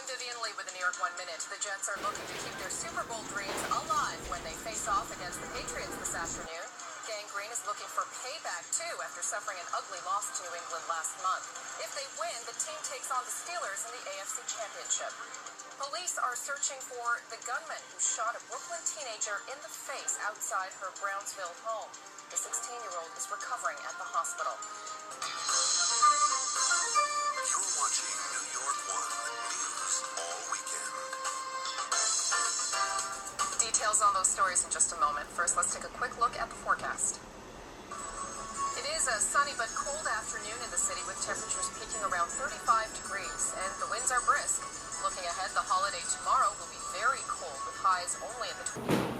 I'm Vivian Lee with the New York 1 Minute. The Jets are looking to keep their Super Bowl dreams alive when they face off against the Patriots this afternoon. Gang Green is looking for payback, too, after suffering an ugly loss to New England last month. If they win, the team takes on the Steelers in the AFC Championship. Police are searching for the gunman who shot a Brooklyn teenager in the face outside her Brownsville home. The 16-year-old is recovering at the hospital. You're watching New York 1 News all weekend. Details on those stories in just a moment. First, let's take a quick look at the forecast. It is a sunny but cold afternoon in the city with temperatures peaking around 35 degrees, and the winds are brisk. Looking ahead, the holiday tomorrow will be very cold with highs only in the 20s.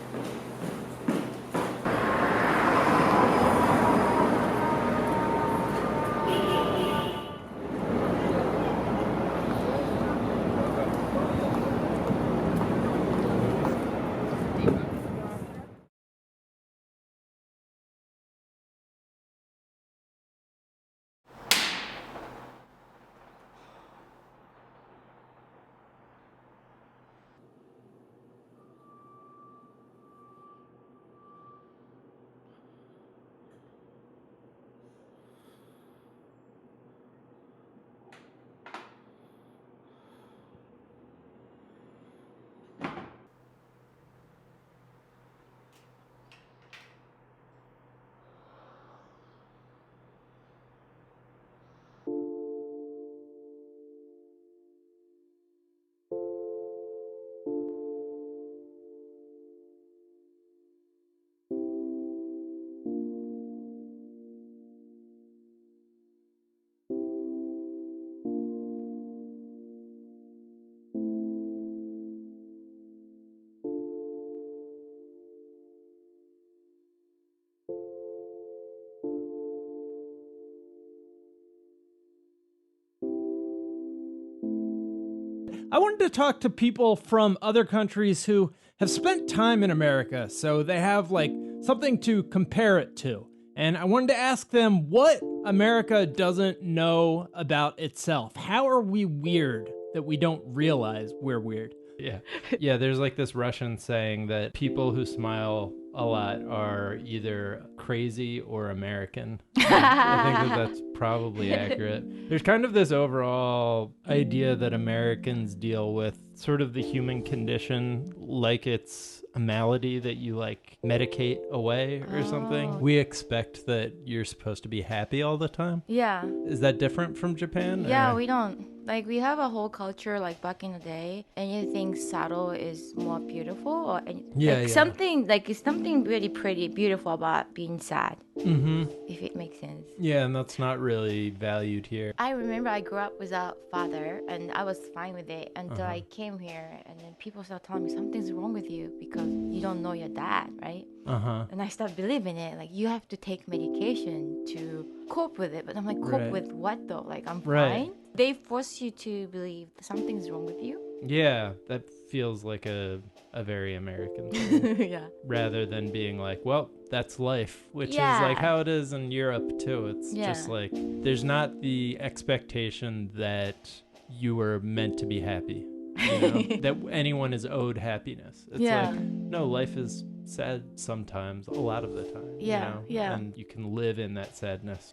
I wanted to talk to people from other countries who have spent time in America, so they have like something to compare it to. And I wanted to ask them what America doesn't know about itself. How are we weird that we don't realize we're weird? Yeah, there's like this Russian saying that people who smile a lot are either crazy or American. I think that that's probably accurate. There's kind of this overall idea that Americans deal with sort of the human condition like it's a malady that you like medicate away or something. We expect that you're supposed to be happy all the time. Yeah. Is that different from Japan? Yeah, or? we don't. Like, we have a whole culture, like, back in the day, and you think subtle is more beautiful, or it's something really pretty, beautiful about being sad, if it makes sense. Yeah, and that's not really valued here. I remember I grew up without father, and I was fine with it until I came here, and then people started telling me something's wrong with you because you don't know your dad, right? And I started believing it. Like, you have to take medication to cope with it. But I'm like, cope with what though? Like, I'm fine. They force you to believe something's wrong with you. Yeah, that feels like a very American thing. Yeah. Rather than being like, well, that's life, which is like how it is in Europe too. It's just like, there's not the expectation that you were meant to be happy. You know? That anyone is owed happiness. It's like, no, life is sad sometimes, a lot of the time. Yeah, you know? And you can live in that sadness.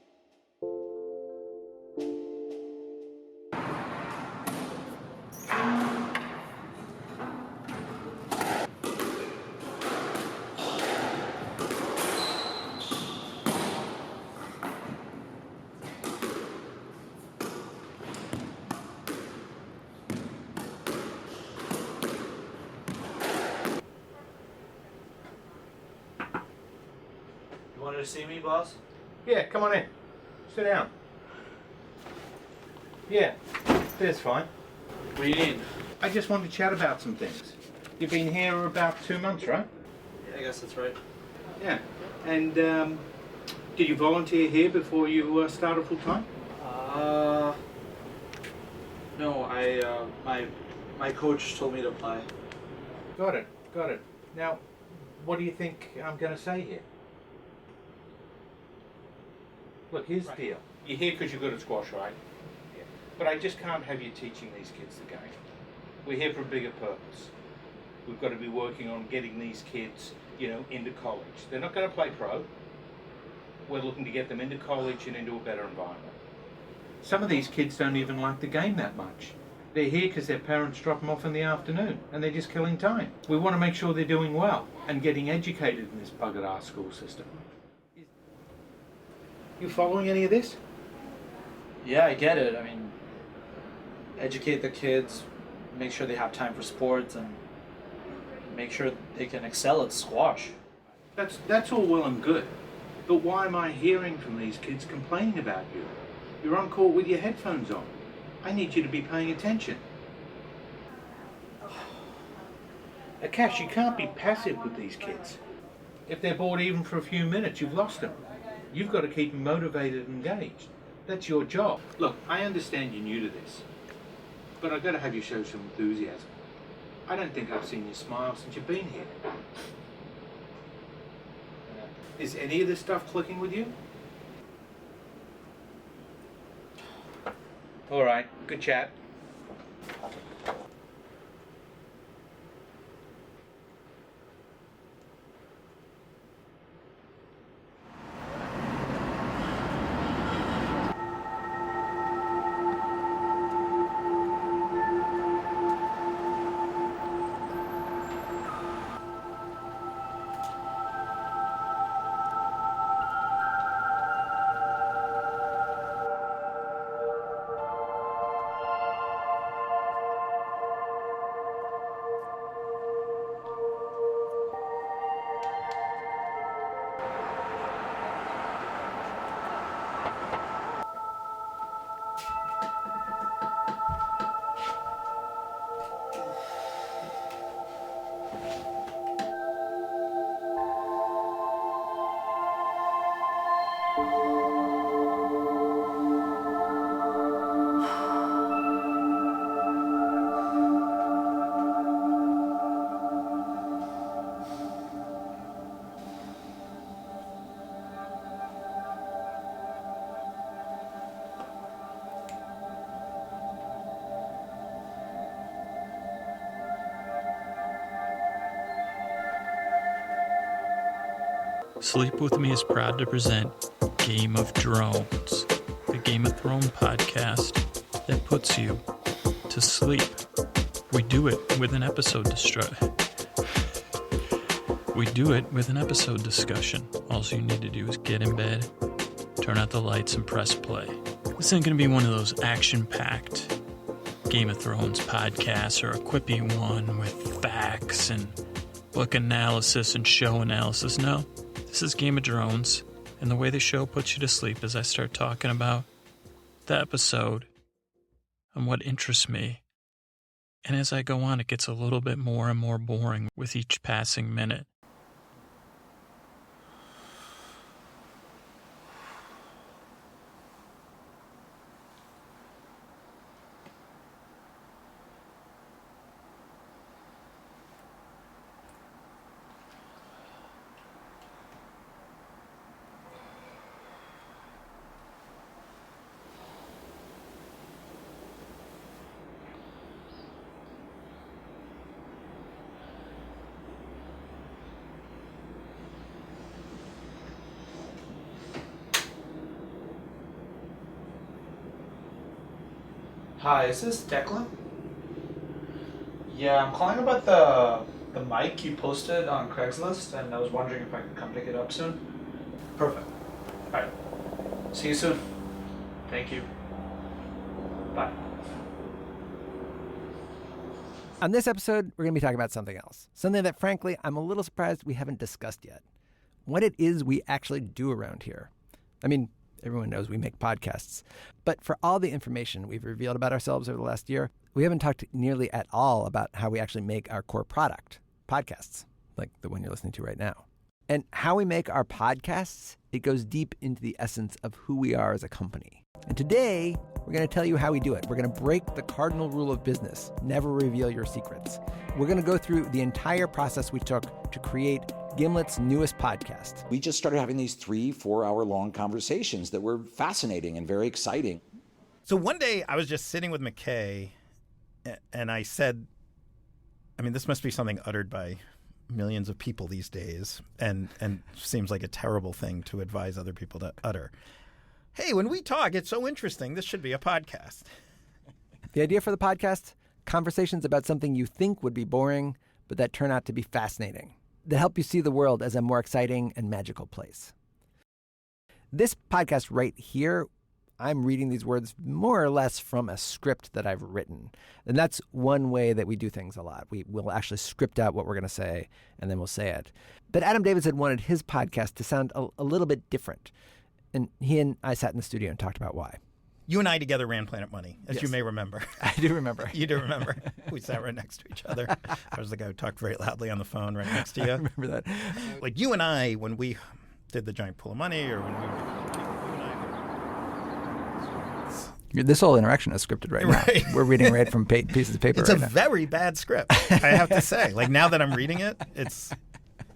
You wanted to see me, boss? Yeah, come on in. Sit down. Yeah, that's fine. What do you need? I just want to chat about some things. You've been here about 2 months, right? Yeah, I guess that's right. Yeah. And did you volunteer here before you started full time? No, my coach told me to apply. Got it. Now, what do you think I'm going to say here? Look, here's the deal. You're here because you're good at squash, right? Yeah. But I just can't have you teaching these kids the game. We're here for a bigger purpose. We've got to be working on getting these kids, into college. They're not going to play pro. We're looking to get them into college and into a better environment. Some of these kids don't even like the game that much. They're here because their parents drop them off in the afternoon, and they're just killing time. We want to make sure they're doing well and getting educated in this buggered-ass school system. You following any of this? Yeah, I get it. I mean, educate the kids, make sure they have time for sports, and make sure they can excel at squash. That's all well and good. But why am I hearing from these kids complaining about you? You're on court with your headphones on. I need you to be paying attention. Akash, you can't be passive with these kids. If they're bored even for a few minutes, you've lost them. You've got to keep them motivated and engaged. That's your job. Look, I understand you're new to this, but I've got to have you show some enthusiasm. I don't think I've seen you smile since you've been here. Is any of this stuff clicking with you? All right, good chat. Sleep With Me is proud to present Game of Drones, the Game of Thrones podcast that puts you to sleep. We do it with an episode discussion. All you need to do is get in bed, turn out the lights, and press play. This ain't going to be one of those action-packed Game of Thrones podcasts or a quippy one with facts and book analysis and show analysis. No. This is Game of Drones, and the way the show puts you to sleep is I start talking about the episode and what interests me. And as I go on, it gets a little bit more and more boring with each passing minute. Hi, is this Declan? Yeah, I'm calling about the mic you posted on Craigslist, and I was wondering if I could come pick it up soon. Perfect. All right. See you soon. Thank you. Bye. On this episode, we're going to be talking about something else. Something that, frankly, I'm a little surprised we haven't discussed yet. What it is we actually do around here. I mean, everyone knows we make podcasts. But for all the information we've revealed about ourselves over the last year, we haven't talked nearly at all about how we actually make our core product, podcasts, like the one you're listening to right now. And how we make our podcasts, it goes deep into the essence of who we are as a company. And today, we're going to tell you how we do it. We're going to break the cardinal rule of business, never reveal your secrets. We're going to go through the entire process we took to create Gimlet's newest podcast. We just started having these 3-4 hour long conversations that were fascinating and very exciting. So one day I was just sitting with McKay and I said, I mean, this must be something uttered by millions of people these days, and seems like a terrible thing to advise other people to utter. Hey, when we talk, it's so interesting. This should be a podcast. The idea for the podcast, conversations about something you think would be boring, but that turn out to be fascinating, that help you see the world as a more exciting and magical place. This podcast right here, I'm reading these words more or less from a script that I've written. And that's one way that we do things a lot. We'll actually script out what we're going to say, and then we'll say it. But Adam Davidson wanted his podcast to sound a little bit different. And he and I sat in the studio and talked about why. You and I together ran Planet Money, as Yes. you may remember. I do remember. You do remember. We sat right next to each other. I was the guy who talked very loudly on the phone right next to you. I remember that. Like you and I, when we did the giant pool of money, or when we were... This whole interaction is scripted right now. Right. We're reading right from pieces of paper It's right a now. very bad script, I have to say. Like, now that I'm reading it, it's...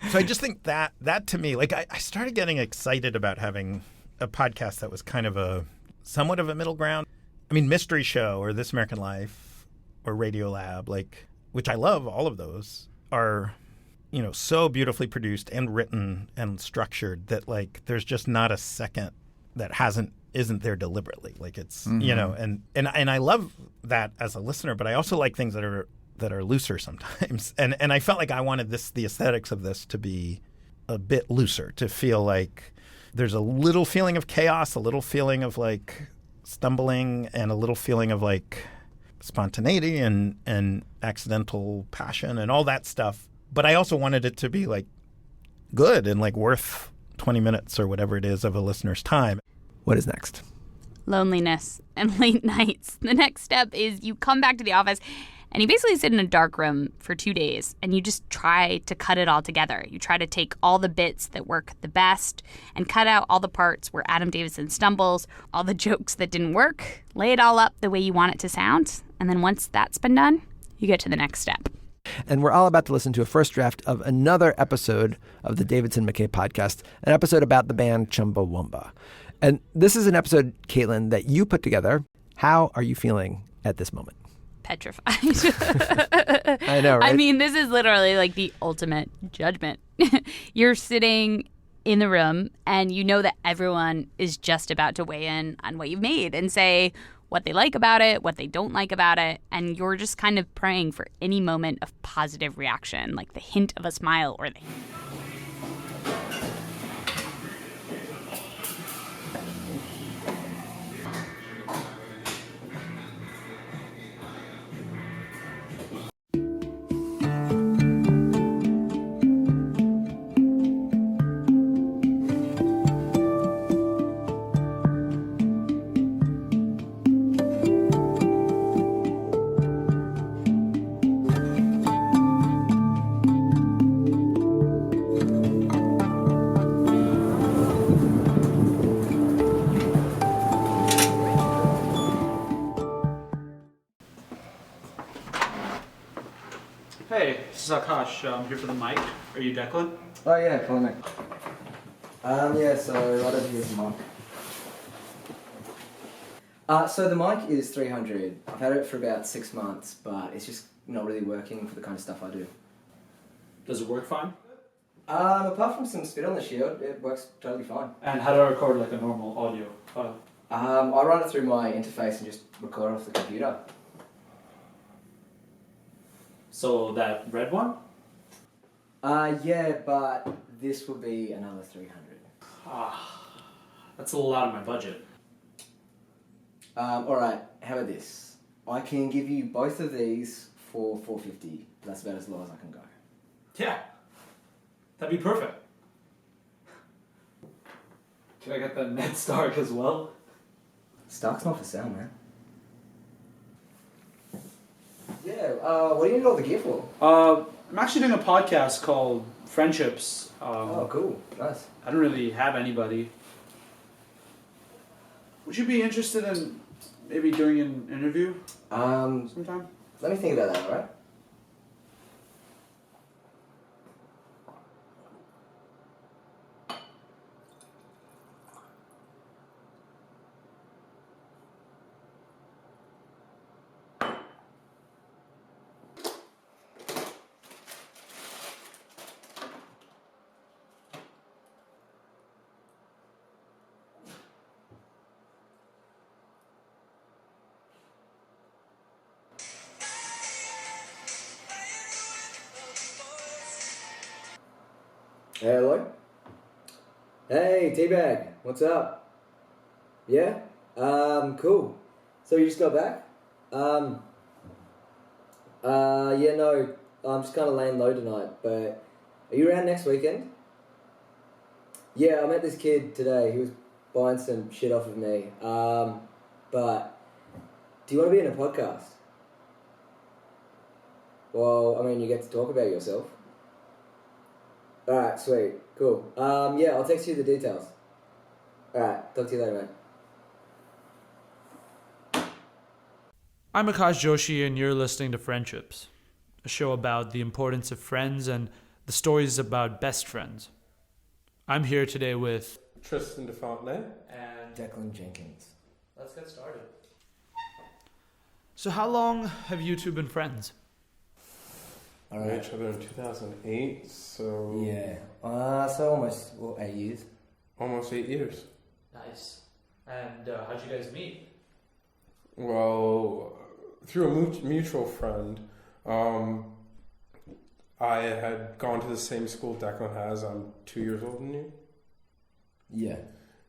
So I just think that to me, like, I started getting excited about having a podcast that was kind of a somewhat of a middle ground. I mean, Mystery Show or This American Life or Radio Lab, like, which I love, all of those are, you know, so beautifully produced and written and structured that, like, there's just not a second that isn't there deliberately. Like, it's, you know, and I love that as a listener, but I also like things that are looser sometimes. And I felt like I wanted the aesthetics of this to be a bit looser, to feel like there's a little feeling of chaos, a little feeling of like stumbling, and a little feeling of like spontaneity and accidental passion and all that stuff. But I also wanted it to be like good and like worth 20 minutes or whatever it is of a listener's time. What is next? Loneliness and late nights. The next step is you come back to the office and you basically sit in a dark room for 2 days and you just try to cut it all together. You try to take all the bits that work the best and cut out all the parts where Adam Davidson stumbles, all the jokes that didn't work, lay it all up the way you want it to sound. And then once that's been done, you get to the next step. And we're all about to listen to a first draft of another episode of the Davidson McKay podcast, an episode about the band Chumbawamba. And this is an episode, Caitlin, that you put together. How are you feeling at this moment? Petrified. I know, right? I mean, this is literally like the ultimate judgment. You're sitting in the room and you know that everyone is just about to weigh in on what you've made and say what they like about it, what they don't like about it, and you're just kind of praying for any moment of positive reaction, like the hint of a smile or the Hey, this is Akash. I'm here for the mic. Are you Declan? Oh yeah, follow me. Yeah, so right over here's the mic. So the mic is 300. I've had it for about 6 months, but it's just not really working for the kind of stuff I do. Does it work fine? Apart from some spit on the shield, it works totally fine. And how do I record like a normal audio file? I run it through my interface and just record off the computer. So that red one? Yeah, but this will be another 300. That's a little out of my budget. Alright, how about this? I can give you both of these for $450. That's about as low as I can go. Yeah, that'd be perfect. Can I get the Ned Stark as well? Stark's not for sale, man. Yeah, what do you need all the gear for? I'm actually doing a podcast called Friendships. Oh, cool. Nice. I don't really have anybody. Would you be interested in maybe doing an interview sometime? Let me think about that, alright? Hello? Hey, T-Bag, what's up? Yeah? Cool. So you just got back? Yeah, no, I'm just kind of laying low tonight, but are you around next weekend? Yeah, I met this kid today. He was buying some shit off of me. But do you want to be in a podcast? Well, I mean, you get to talk about yourself. Alright, sweet. Cool. Yeah, I'll text you the details. Alright, talk to you later, man. I'm Akash Joshi, and you're listening to Friendships, a show about the importance of friends and the stories about best friends. I'm here today with Tristan DeFontenay and Declan Jenkins. Let's get started. So how long have you two been friends? We met each other in 2008, so... Yeah. So almost, 8 years. Almost 8 years. Nice. And how'd you guys meet? Well, through a mutual friend. I had gone to the same school Declan has. I'm 2 years older than you. Yeah.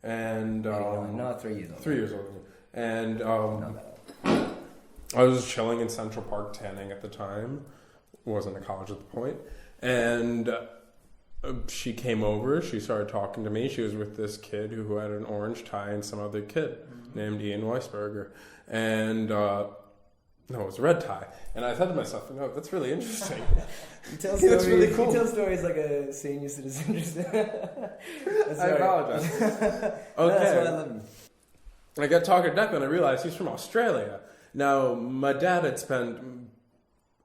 And... no, 3 years older. 3 years older than you. And I was chilling in Central Park tanning at the time. Wasn't at college at the point. And she came over. She started talking to me. She was with this kid who had an orange tie and some other kid named Ian Weisberger. And... no, it was a red tie. And I thought to myself, no, that's really interesting. You tell stories, that's really cool. You tell stories like a senior citizen. I apologize. Okay. No, that's why I love you. I got talking to Declan and I realized he's from Australia. Now, my dad had spent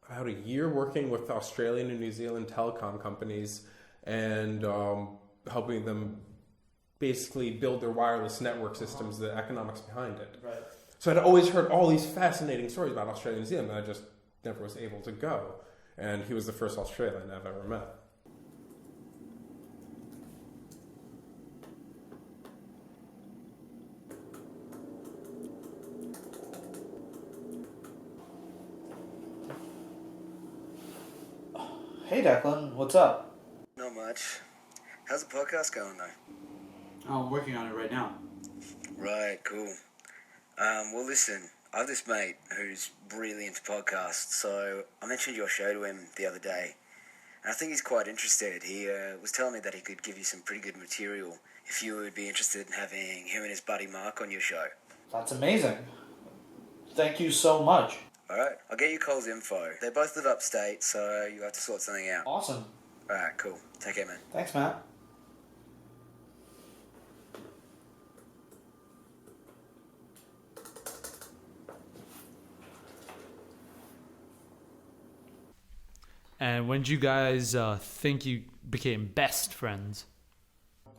about a year working with Australian and New Zealand telecom companies and helping them basically build their wireless network systems, the economics behind it. Right. So I'd always heard all these fascinating stories about Australia and New Zealand, and I just never was able to go. And he was the first Australian I've ever met. Hey Declan, what's up? Not much. How's the podcast going though? I'm working on it right now. Right, cool. Well, listen, I have this mate who's really into podcasts, so I mentioned your show to him the other day, and I think he's quite interested. He was telling me that he could give you some pretty good material if you would be interested in having him and his buddy Mark on your show. That's amazing. Thank you so much. Alright, I'll get you Cole's info. They both live upstate, so you have to sort something out. Awesome. Alright, cool. Take care, man. Thanks, Matt. And when did you guys think you became best friends?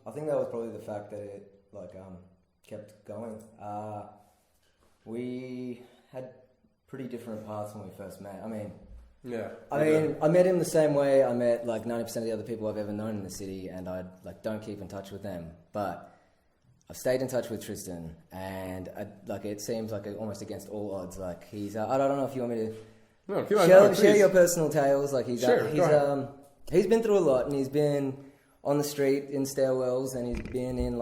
I think that was probably the fact that it kept going. We had pretty different paths when we first met. I mean, I met him the same way I met 90% of the other people I've ever known in the city, and I don't keep in touch with them. But I've stayed in touch with Tristan, and it seems almost against all odds. He's I don't know if you want me to. No, share your personal tales. He's been through a lot, and he's been on the street in stairwells, and he's been in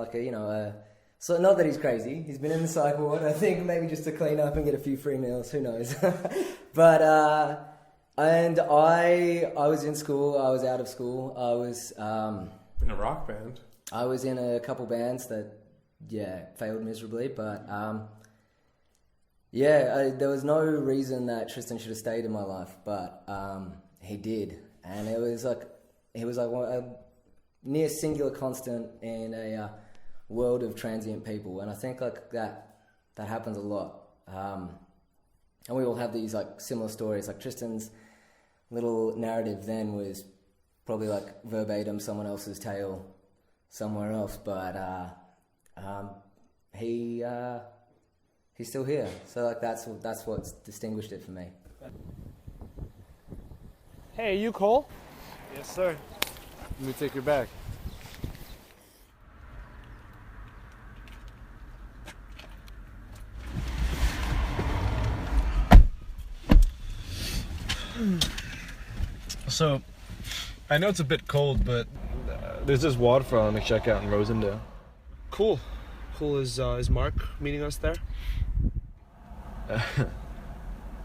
so not that he's crazy. He's been in the psych ward. I think maybe just to clean up and get a few free meals. Who knows? But and I was in school. I was out of school. I was in a rock band. I was in a couple bands that failed miserably, but. There was no reason that Tristan should have stayed in my life, but he did, and it was a near singular constant in a world of transient people, and I think that happens a lot, and we all have these similar stories. Tristan's little narrative then was probably verbatim someone else's tale somewhere else, but he's still here, so that's what's distinguished it for me. Hey, are you Cole? Yes, sir. Let me take your bag. So, I know it's a bit cold, but There's this waterfall I'm gonna check out in Rosendale. Cool. Is Mark meeting us there?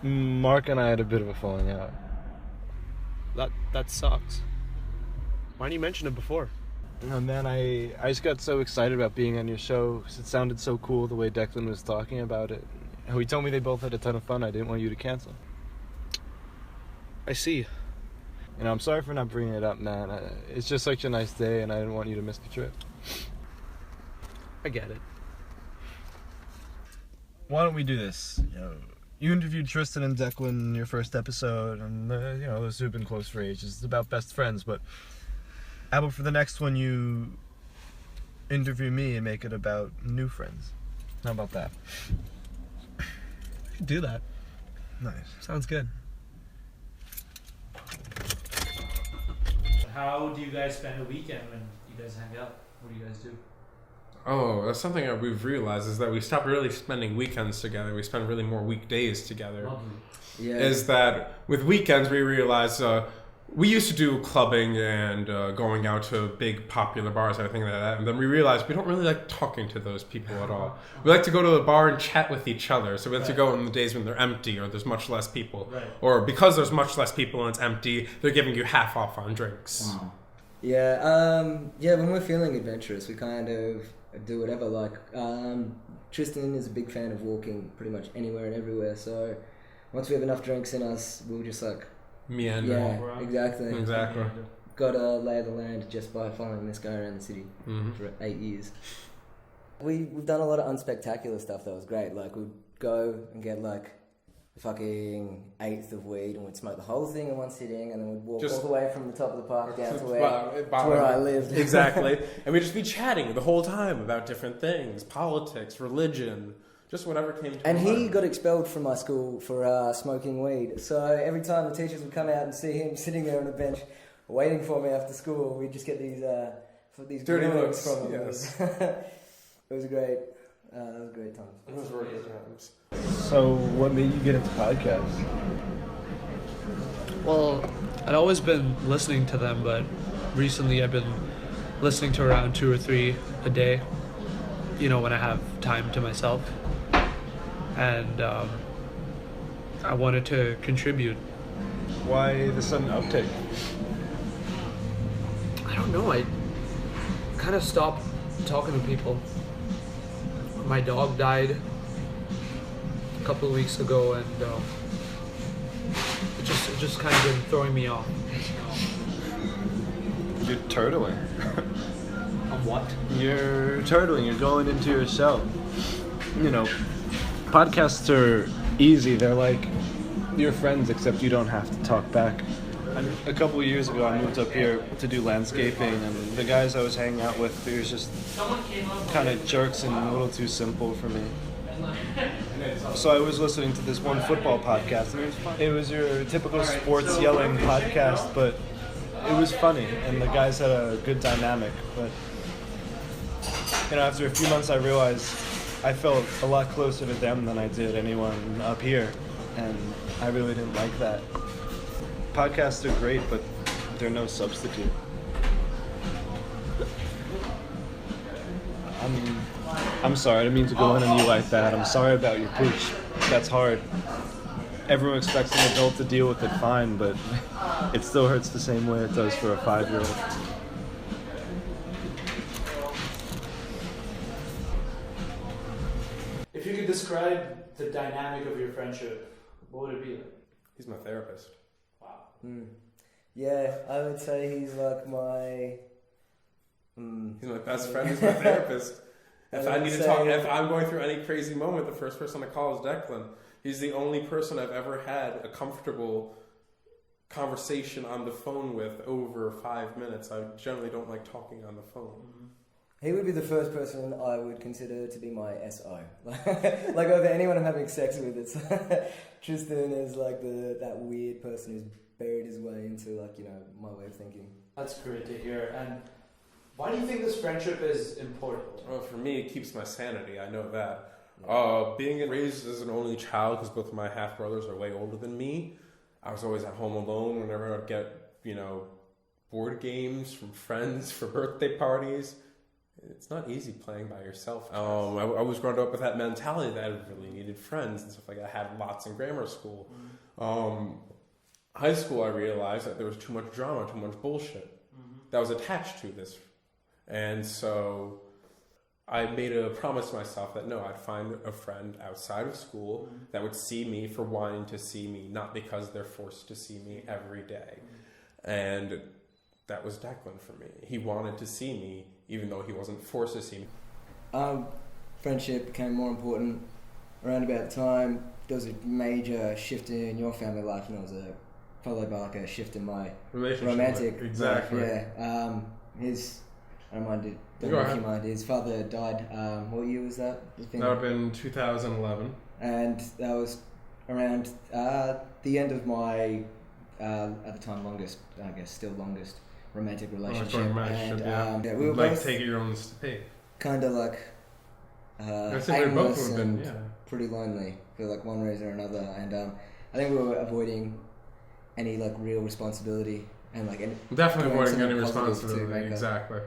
Mark and I had a bit of a falling out. That sucks. Why didn't you mention it before? Oh man, I just got so excited about being on your show because it sounded so cool the way Declan was talking about it. He told me they both had a ton of fun. I didn't want you to cancel. I see. I'm sorry for not bringing it up, man. It's just such a nice day, and I didn't want you to miss the trip. I get it. Why don't we do this? You interviewed Tristan and Declan in your first episode, and those who've been close for ages. It's about best friends, but how about for the next one you interview me and make it about new friends? How about that? I could do that. Nice. Sounds good. How do you guys spend a weekend when you guys hang out? What do you guys do? Oh, that's something that we've realized is that we stopped really spending weekends together. We spend really more weekdays together. Lovely. Yeah. Is that with weekends we realized we used to do clubbing and going out to big popular bars and everything like that. And then we realized we don't really like talking to those people at all. We like to go to a bar and chat with each other. So we like to go on the days when they're empty or there's much less people. Right. Or because there's much less people and it's empty, they're giving you half off on drinks. Wow. Yeah, when we're feeling adventurous, we kind of do whatever. Like, Tristan is a big fan of walking pretty much anywhere and everywhere. So once we have enough drinks in us, we'll just like meander. Yeah, exactly. Exactly. Got a lay of the land just by following this guy around the city for 8 years. We've done a lot of unspectacular stuff that was great. Like, we'd go and get like fucking 1/8 of weed and we'd smoke the whole thing in one sitting, and then we'd walk all the way from the top of the park down to where I lived. Exactly. And we'd just be chatting the whole time about different things, politics, religion, just whatever came to And mind. he got expelled from my school for smoking weed. So every time the teachers would come out and see him sitting there on a bench waiting for me after school, we'd just get these dirty grillings looks from him. Yes. It was great. It was a great time. Those were good times. So what made you get into podcasts? Well, I'd always been listening to them, but recently I've been listening to around 2 or 3 a day, when I have time to myself. And I wanted to contribute. Why the sudden uptake? I don't know, I kind of stopped talking to people. My dog died a couple of weeks ago, and it just kind of been throwing me off. You're turtling. On what? You're turtling. You're going into your shell. Podcasts are easy. They're like your friends, except you don't have to talk back. A couple of years ago, I moved up here to do landscaping, and the guys I was hanging out with, they were just kind of jerks and a little too simple for me. So I was listening to this one football podcast, and it was your typical sports yelling podcast, but it was funny, and the guys had a good dynamic. But after a few months, I realized I felt a lot closer to them than I did anyone up here, and I really didn't like that. Podcasts are great, but they're no substitute. I'm sorry, I didn't mean to go in on you like that. I'm sorry about your pooch. That's hard. Everyone expects an adult to deal with it fine, but it still hurts the same way it does for a 5-year-old. If you could describe the dynamic of your friendship, what would it be like? He's my therapist. Wow. Yeah, I would say he's like my... He's my best friend, he's my therapist. If I'm going through any crazy moment, the first person I call is Declan. He's the only person I've ever had a comfortable conversation on the phone with over 5 minutes. I generally don't like talking on the phone. Mm-hmm. He would be the first person I would consider to be my SO. Like over anyone I'm having sex with, it's Tristan is like that weird person who's buried his way into my way of thinking. That's great to hear. And why do you think this friendship is important? Well, for me, it keeps my sanity. I know that. Being raised as an only child, because both of my half-brothers are way older than me, I was always at home alone whenever I'd get, board games from friends for birthday parties. It's not easy playing by yourself. I was brought up with that mentality that I really needed friends and stuff like that. I had lots in grammar school. High school, I realized that there was too much drama, too much bullshit that was attached to this. And so I made a promise to myself that no, I'd find a friend outside of school that would see me for wanting to see me, not because they're forced to see me every day. And that was Declan for me. He wanted to see me, even though he wasn't forced to see me. Friendship became more important around about the time there was a major shift in your family life, and there was followed by like a shift in my romantic exactly. life. Yeah. I don't mind it. Don't know if you mind. His father died. What year was that? That would have been 2011. And that was around the end of my, at the time, longest romantic relationship. And we were like both take it your own state. kind of like aimless and pretty lonely for like one reason or another. And I think we were avoiding any like real responsibility and like definitely avoiding any responsibility. Exactly.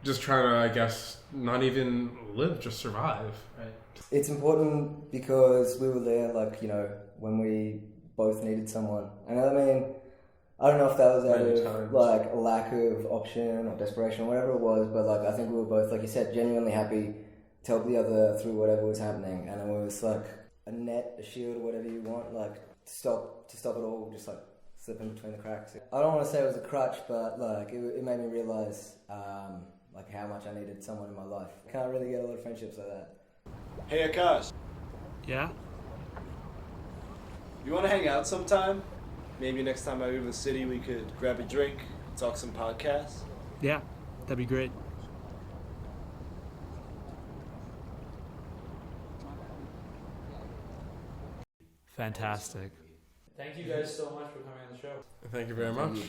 Just trying to, I guess, not even live, just survive. Right. It's important because we were there, like, you know, when we both needed someone. And I mean, I don't know if that was out of like a lack of option or desperation or whatever it was, but like I think we were both, like you said, genuinely happy to help the other through whatever was happening. And it was like a net, a shield, or whatever you want, like to stop it all, just like slipping between the cracks. I don't want to say it was a crutch, but like it made me realize like how much I needed someone in my life. Can't really get a lot of friendships like that. Hey Akash. Yeah? You want to hang out sometime? Maybe next time I go to the city we could grab a drink, talk some podcasts. Yeah, that'd be great. Fantastic. Thank you guys so much for coming on the show. Thank you very much.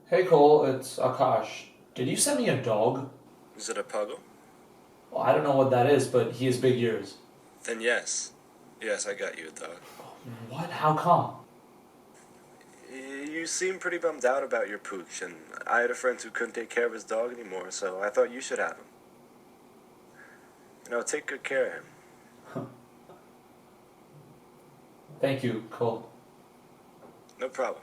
Hey Cole, it's Akash. Did you send me a dog? Is it a puggle? Well, I don't know what that is, but he has big ears. Then yes. Yes, I got you a dog. What? How come? You seem pretty bummed out about your pooch, and I had a friend who couldn't take care of his dog anymore, so I thought you should have him. You know, take good care of him. Thank you, Cole. No problem.